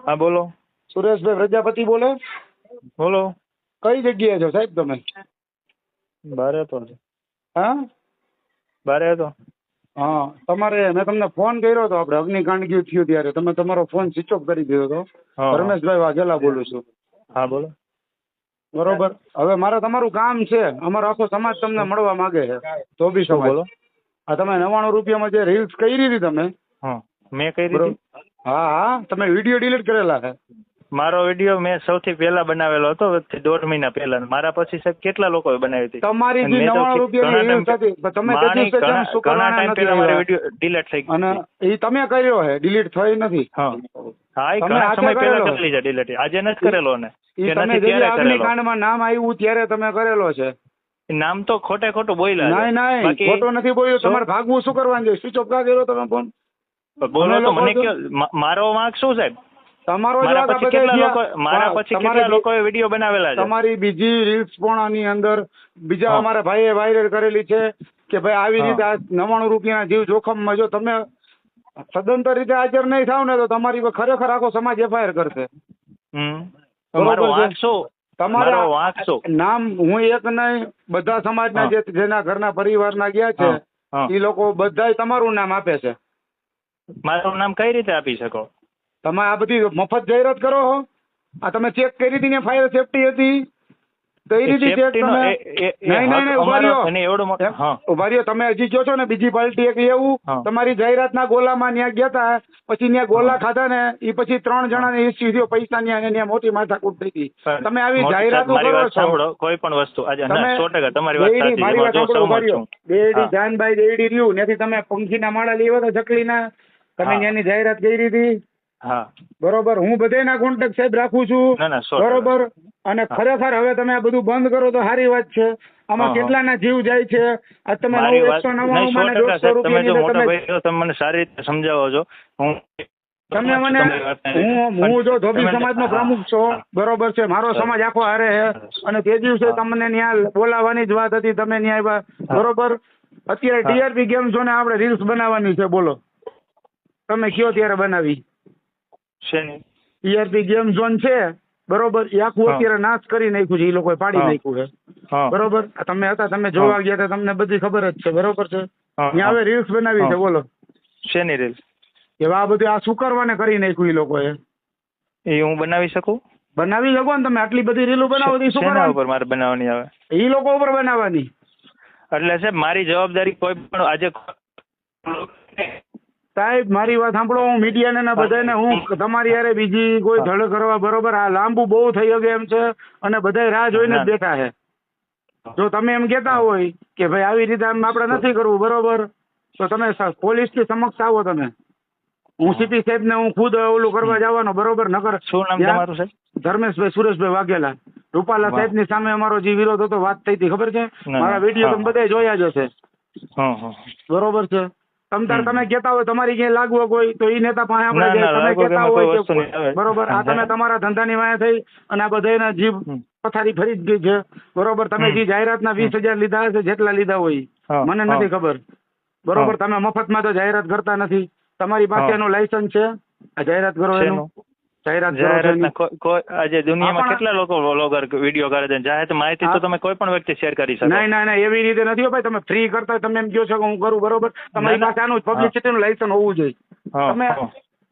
હા બોલો. સુરેશભાઈ પ્રજાપતિ બોલે. બોલો. કઈ જગ્યાએ છો સાહેબ તમે? બારે હતો. હા બારે હતો. હા, તમારે મેં તમને ફોન કર્યો હતો, આપણે અગ્નિકાંડ થયું ત્યારે તમે તમારો ફોન સ્વિચ ઓફ કરી દીધો હતો. હા. રમેશભાઈ વાઘેલા બોલું છું. હા બોલો. બરોબર. હવે મારે તમારું કામ છે, અમારો આખો સમાજ તમને મળવા માંગે છે. ધોબી શું સમાજ. બોલો? આ તમે 99 રૂપિયામાં જે રીલ્સ કરી હતી તમે, હા મેં કરી બરોબર. હતી. હા હા, તમે વિડીયો ડિલીટ કરેલા છે. મારો વિડીયો મેં સૌથી પહેલા બનાવેલો હતો, 1.5 મહિના પહેલા. મારા પછી સાહેબ કેટલા લોકોએ બનાવી હતી. તમારી અને જે મેં તો 99 રૂપિયાની ઘણા રીલ્સ હતી, ટાઈમ તમે તે દિવસે કેમ ઘણા શુક્રવારે ટાઈમ નથી પહેલા મારી આવ્યા? વિડીયો ડિલીટ થઈ ગઈ અને હતી. એ તમે કર્યો છે, ડિલીટ થઈ નથી. હા હા, એ તમે ઘણા હાથે સમય પહેલા કરેલો કરેલી છે ડિલીટ. આજે નથી કરેલો ને, એ કે તમે નથી જે ત્યારે કરેલો. અગ્નિકાંડમાં નામ આવ્યું ત્યારે તમે કરેલો છે. નામ તો ખોટે ખોટું બોલ્યા છે. નહીં, બાકી ખોટો નથી બોલ્યો. શું? તમારે ભાગવું શું કરવાનું છે? સ્વિચ ઓફ કા કર્યો તમે ફોન? બોલો અમે તો લોકો મને તો- કયો મારો વાંક શું સાહેબ? તમારો જ મારા વાત આ પછી બધે કેટલા થયા. લોકો મારા પછી તમારે કેટલા લોકોએ વિડીયો બનાવેલા છે. તમારી બીજી રીલ્સ પણ આની અંદર બીજા હા. અમારા ભાઈએ વાયરલ કરેલી છે કે ભાઈ આવી હા. રીતે આ 99 રૂપિયાના જીવ જોખમમાં જો તમે સદંતર રીતે હાજર નહીં થાવ ને તો તમારી પર ખરેખર આખો સમાજ FIR કરશે. તો મારો બરોબર છે. વાંક શું? તમારે મારો વાંક શું? નામ હું એક નહીં, બધા સમાજના હા. જેના ઘરના પરિવારના ગયા છે હા. હા. એ લોકો બધાય તમારું નામ આપે છે. મારું નામ કઈ રીતે આપી શકો? તમે આ બધી મફત જાહેરાત કરો છો. આ તમે ચેક કરી હતી ને ફાયર સેફટી હતી તો એ રીતે ચેક સેફટીનો તમે નહીં ઉભા રહ્યો. અને એવડો મોટો. હા. ઉભા રહ્યો. તમે હજી કહો છો ને બીજી પાર્ટી એક એવું હા. તમારી જાહેરાતના ગોલામાં ત્યાં ગયા હતા, પછી ત્યાં ગોલા ખાધા ને એ પછી 3 જણાને ઇસ્યુ થયો પૈસા ત્યાં મોટી માથાકૂટ થઈ ગઈ. તમે આવી જાહેરાતો મારી કરો વાત છો. સાંભળો. કોઈ પણ વસ્તુ આજે તમે 100% તમારી વાત સાચી છે. મારી વાત જો સાંભળો, ઉભા સહમત રહ્યો. છું. દેડી હા. જાનભાઈ દેડી રહ્યું ત્યાંથી તમે પંખીના માળા લેવા હતા ચકલીના, તમે હા. ત્યાંની જાહેરાત કરી હતી. હા. બરોબર. હું બધાના કોન્ટેક્ટ સાહેબ રાખું છું. ના, 100%. બરોબર. અને ખરેખર હવે તમે આ બધું બંધ કરો તો સારી વાત છે. આમાં હા. કેટલાના જીવ જાય છે. આ તમે મારી વાત 199 માં ને 150 સાહેબ, તમે જો રૂપિયાની મોટા તમે ભાઈ છો, તમે મને સારી રીતે સમજાવો છો. તમે મને હું જો ધોબી સમાજનો પ્રમુખ છો, બરોબર છે. મારો સમાજ આખો હારે છે અને તે દિવસે તમને ત્યાં બોલાવવાની જ વાત હતી, તમે ત્યાં આવ્યા. બરોબર. અત્યારે TRP ગેમ ઝોને આપણે રીલ્સ બનાવવાની છે. બોલો તમે કયો ત્યારે બનાવી. TRP ગેમ ઝોન છે, બરોબર. એ આખું અત્યારે નાશ કરી નાખ્યું છે. એ લોકોએ પાડી નાખ્યું છે. બરોબર. તમે હતા, તમે જોવા ગયા હતા, તમને બધી ખબર જ છે. બરોબર છે. ત્યાં હવે રીલ્સ બનાવી છે. બોલો શેની રીલ્સ? કે આ બધું આ શુકરવાને કરી નાખ્યું એ લોકોએ. એ હું બનાવી શકું? બનાવી શકો ને તમે. આટલી બધી રીલો બનાવો તો શું શેના કરવાનું? ઉપર મારે બનાવવાની આવે? એ લોકો ઉપર બનાવવાની. એટલે સાહેબ મારી જવાબદારી કોઈ પણ આજે સાહેબ મારી વાત સાંભળો. હું મીડિયાને ને બધાને હું તમારી યારે બીજી કોઈ ધડ કરવા, બરોબર. આ લાંબુ બહુ થઈ શકે એમ છે અને બધા રાહ જોઈને જ બેઠા છે. જો તમે એમ કહેતા હોય કે ભાઈ આવી રીતે આમ આપણે નથી કરવું, બરોબર, તો તમે પોલીસની સમક્ષ આવો. તમે હું સીપી સાહેબને હું ખુદ ઓલું કરવા જવાનો, બરોબર. નકર શું નામ તમારું સાહેબ? ધર્મેશભાઈ સુરેશભાઈ વાઘેલા. રૂપાલા સાહેબની સામે અમારો જે વિરોધ હતો, વાત થઈ હતી, ખબર છે? મારા વિડીયો તમે બધા જોયા જ હશે. બરોબર છે. તમે કહેતા હોય તમારી ક્યાંય લાગવગ હોય તો એ નેતા પાસે આપણે જાય. તમે કહેતા હોય કે બરોબર આ તમે તમારા ધંધાની વાયા થઈ અને આ બધાના જીવ પથારી ફરી જ ગઈ છે. બરોબર. તમે જે જાહેરાતના 20,000 લીધા હશે, જેટલા લીધા હોય મને નથી ખબર. બરોબર. તમે મફતમાં તો જાહેરાત કરતા નથી. તમારી પાસે એનું લાયસન્સ છે આ જાહેરાત કરો એનું? આજે દુનિયામાં કેટલા લોકો વ્લોગર વિડીયો કરે છે. જાહેર માહિતી તો તમે કોઈ પણ વ્યક્તિ શેર કરી શકો. નહીં એવી રીતે નથી ભાઈ. તમે ફ્રી કરતા તમે એમ કહો છો કે હું કરું, બરોબર. તમારી પાસે આનું પબ્લિસિટીનું લાયસન્સ હોવું જોઈએ. તમે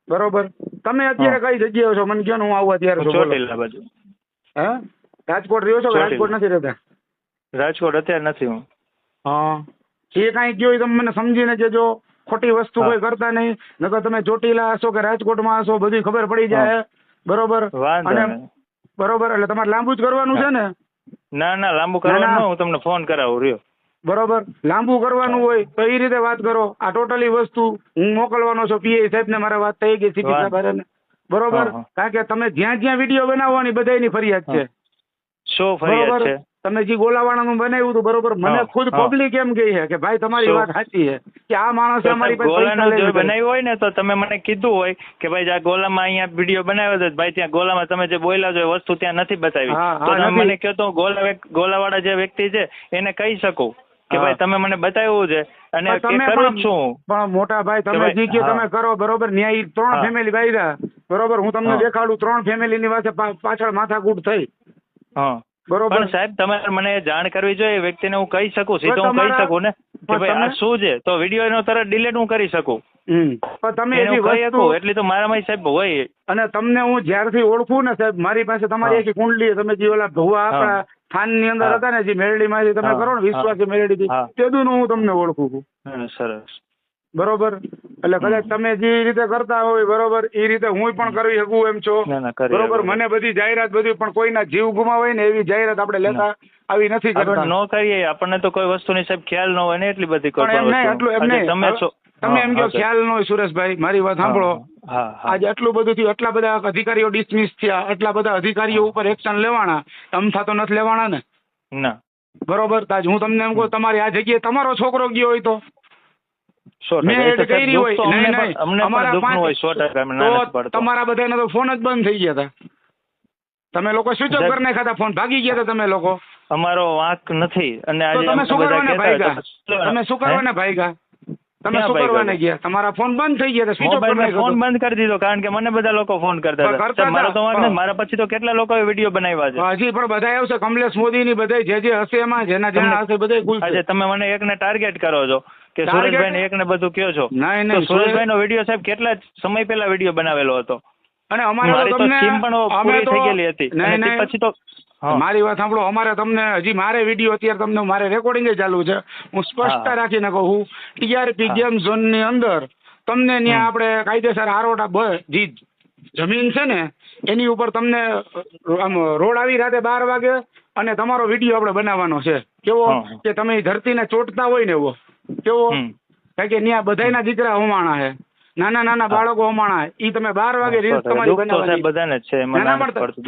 બરોબર. તમે અત્યારે કઈ જગ્યાએ છો? મને કહો ને હું આવું અત્યારે. ચોટીલા બાજુ. હે? રાજકોટ રહ્યો છો? રાજકોટ નથી રહેતા? રાજકોટ અત્યારે નથી હું. હા. એ કાંઈ કહો તમે મને સમજીને કહેજો. ખોટી વસ્તુ કોઈ કરતા નહીં. નકર તમે ચોટીલા હશો કે રાજકોટમાં હશો બધી ખબર પડી જાય. બરોબર. અને બરોબર. એટલે તમારે લાંબુ જ કરવાનું છે ને? ના લાંબુ કરવાનું. હું તમને ફોન કરાવું રહ્યો. બરોબર. લાંબુ કરવાનું હોય તો એ રીતે વાત કરો. આ ટોટલી વસ્તુ હું મોકલવાનો છું. PI સાહેબને મારા વાત થઈ ગઈ. સીપી સાહેબ બરોબર. કારણ કે તમે જ્યાં જ્યાં વિડીયો બનાવવાની બધાની ફરિયાદ છે. શું ફરિયાદ છે? તમે જે ગોલાવાળાનું બનાવ્યું હતું, બરોબર. મને ખુદ પબ્લિક એમ કહે છે કે ભાઈ તમારી વાત સાચી છે કે આ માણસે અમારી પાસે બનાવ્યું હોય ને તો તમે મને કીધું હોય કે ભાઈ આ ગોલામાં અહીંયા વિડીયો બનાવ્યો હતો, ભાઈ ત્યાં ગોલામાં તમે જે બોલ્યા છો વસ્તુ ત્યાં નથી બતાવી, તો તમે મને કહો તો ગોલાવાળા જે વ્યક્તિ છે એને કહી શકું કે ભાઈ તમે મને બતાવ્યું છે અને કે કરું જ છું. પણ મોટા ભાઈ તમે જે કે તમે કરો બરોબર, ન્યાય 3 ફેમિલી બાયરા બરોબર, હું તમને દેખાડું 3 ફેમિલી ની વાસે પાછળ માથાકૂટ થઈ. હા બરોબર. પણ સાહેબ તમારે મને જાણ કરવી જોઈએ, વ્યક્તિને હું કહી શકું, સીધો હું કહી શકું ને કે ભાઈ આ શું છે, તો વિડીયો એનો તરત ડિલીટ હું કરી શકું. પણ તમે એવી વસ્તુ એટલી તો મારામાં સાહેબ હોય. અને તમને હું જ્યારથી ઓળખું ને સાહેબ, મારી પાસે તમારી આખી કુંડલી, તમે જે ઓલા ભવા આપણા થાન ની અંદર હતા ને, જે મેલડી માંથી તમે કરો ને વિશ્વાસી મેલડી થી, તેદું હું તમને ઓળખું છું. સરસ બરોબર. એટલે કદાચ તમે જે રીતે કરતા હોય બરોબર એ રીતે હું પણ કરી શકું એમ છો બરોબર. મને બધી જાહેરાત બધી, પણ કોઈના જીવ ગુમાવાય ને એવી જાહેરાત આપણે લેતા આવી નથી કરતા. ન કરીએ, આપણને તો કોઈ વસ્તુની સાહેબ ખ્યાલ ન હોય ને એટલી બધી. તમે એમ કહો ખ્યાલ ન હોય સુરેશભાઈ, મારી વાત સાંભળો. આજે આટલું બધું થયું, આટલા બધા અધિકારીઓ ડિસમિસ થયા, આટલા બધા અધિકારીઓ ઉપર એક્શન લેવાના, અમથા તો નથી લેવાના ને. ના બરોબર. તાજ હું તમને એમ કહું, તમારી આ જગ્યાએ તમારો છોકરો ગયો હોય તો તમારા બધાને તો ફોન જ બંધ થઈ ગયા હતા. તમે લોકો સ્વિચ ઓફ કરી નાખ્યા હતા, ફોન ભાગી ગયા હતા તમે લોકો. અમારો વાંક નથી. અને તમે શું કરવાને ભાગ્યા? તમે શું કરવાને ભાગ્યા? તમે શું કરવાને ગયા? તમારા ફોન બંધ થઈ ગયા હતા, સ્વિચ ઓફ કરી નાખ્યો. ફોન બંધ કરી દીધો કારણ કે મને બધા લોકો ફોન કરતા હતા. મારો તો વાંક નથી. મારા પછી તો કેટલા લોકોએ વિડીયો બનાવ્યા છે. હજી પણ બધા આવશે, કમલેશ મોદી ની બધા જે હશે એમાં, જેના હશે બધા ખુલશે. તમે મને એકને ટાર્ગેટ કરો છો કે સુરેશભાઈ ને એકને બધું કયો છો. નહીં, સુરેશભાઈ નો વિડીયો સાહેબ કેટલા સમય પહેલા વિડીયો બનાવેલો હતો અને અમારે તો સ્કીમ પણ પૂરી થઈ ગયેલી હતી. પછી તો મારી વાત સાંભળો, અમારે તમને હજી મારે વિડીયો અત્યારે તમને મારે રેકોર્ડિંગ ચાલુ છે. હું સ્પષ્ટતા રાખીને કહું, ટીઆરપી ગેમ ઝોન ની અંદર તમને ત્યાં આપણે કાયદેસર આરોટા જે જમીન છે ને એની ઉપર તમને આમ રોડ આવી રાતે 12 વાગે અને તમારો વિડીયો આપણે બનાવવાનો છે. કેવો કે તમે ધરતીને ચોટતા હોય ને એવો. કેવો કારણ કે ત્યાં બધાના દીકરા હોમાણા છે, નાના નાના બાળકો હોમાણા, ઈ તમે 12 વાગે રીલ્સ તમારી બનાવવાની. બધાને છે.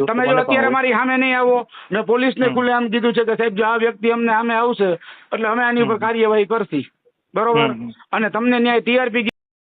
તમે જો અત્યારે મારી સામે નહીં આવો, મેં પોલીસને ખુલ્લે આમ કીધું છે કે સાહેબ જો આ વ્યક્તિ અમને સામે આવશે એટલે અમે આની ઉપર કાર્યવાહી કરશી. બરોબર. અને તમને ન્યાય ટીઆરપી